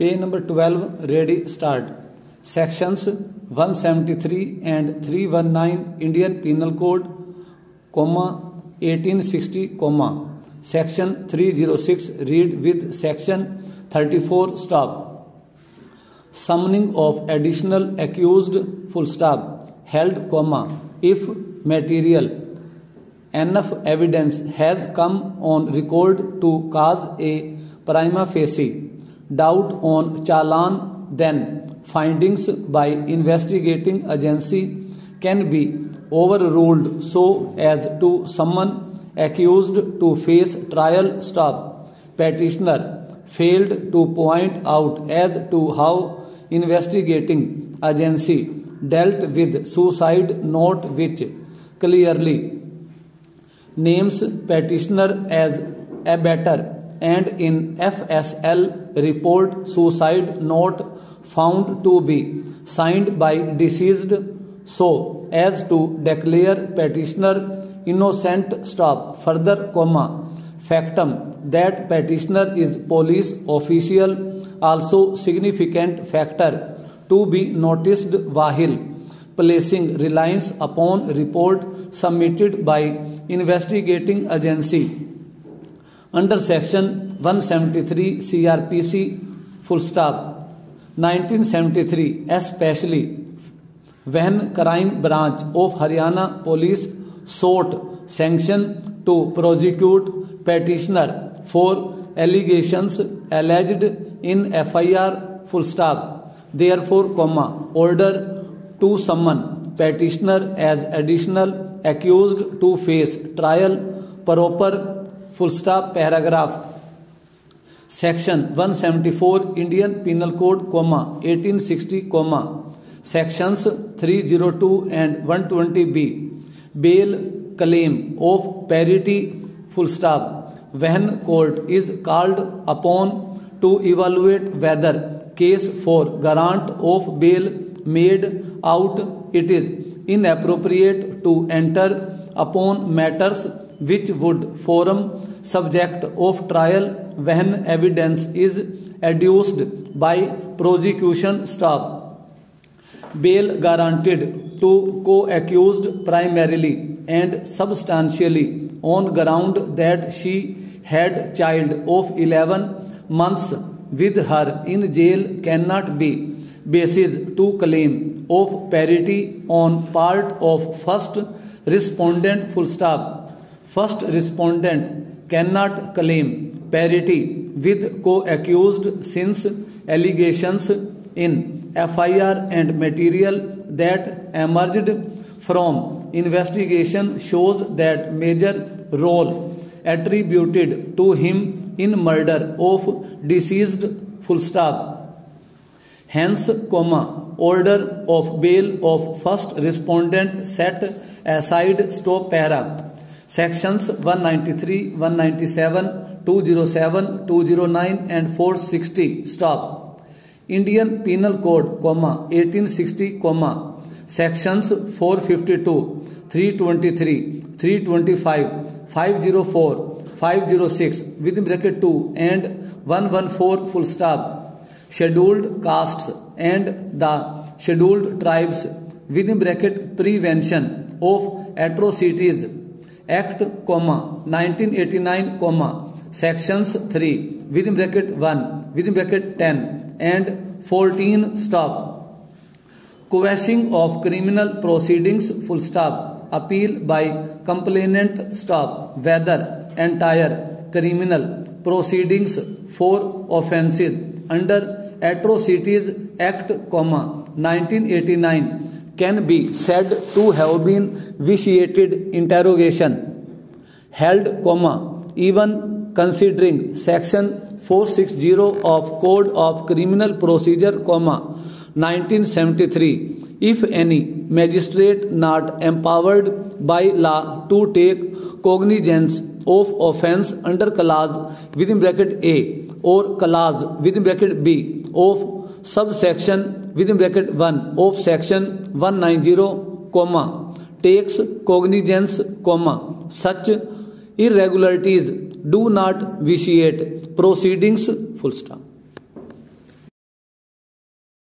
Page number 12, ready, start. Sections 173 and 319 Indian Penal Code, 1860, Section 306, read with Section 34, stop. Summoning of additional accused, full stop, held, if material enough evidence has come on record to cause a prima facie doubt on challan, then findings by investigating agency can be overruled so as to summon accused to face trial, stop. Petitioner failed to point out as to how investigating agency dealt with suicide note, which clearly names petitioner as abettor, and in FSL report suicide note found to be signed by deceased so as to declare petitioner innocent, stop. Further, factum that petitioner is police official also significant factor to be noticed while placing reliance upon report submitted by investigating agency under section 173 CRPC, full stop. 1973, especially when crime branch of Haryana police sought sanction to prosecute petitioner for allegations alleged in FIR, full stop. Therefore, order to summon petitioner as additional accused to face trial proper, full stop, paragraph. Section 174 Indian Penal Code, 1860, sections 302 and 120B, bail claim of parity, full stop. When court is called upon to evaluate whether case for grant of bail made out, it is inappropriate to enter upon matters which would form subject of trial when evidence is adduced by prosecution, stop. Bail granted to co-accused primarily and substantially on ground that she had child of 11 months with her in jail cannot be basis to claim of parity on part of first respondent, full stop. First respondent cannot claim parity with co-accused since allegations in FIR and material that emerged from investigation shows that major role attributed to him in murder of deceased, full stop. Hence, order of bail of first respondent set aside, stop, para. Sections 193, 197, 207, 209 and 460, stop. Indian Penal Code, 1860, sections 452, 323, 325, 504, 506, within bracket 2 and 114, full stop. Scheduled castes and the scheduled tribes, within bracket prevention of atrocities Act, 1989, sections 3, within bracket 1, within bracket 10 and 14, stop. Quashing of criminal proceedings, full stop. Appeal by complainant, stop. Whether entire criminal proceedings for offences under Atrocities Act, 1989 can be said to have been vitiated, interrogation held, even considering section 460 of Code of Criminal Procedure, 1973, if any magistrate not empowered by law to take cognizance of offence under clause within bracket A or clause within bracket B of subsection within bracket 1 of section 190, takes cognizance, such irregularities do not vitiate proceedings, full stop.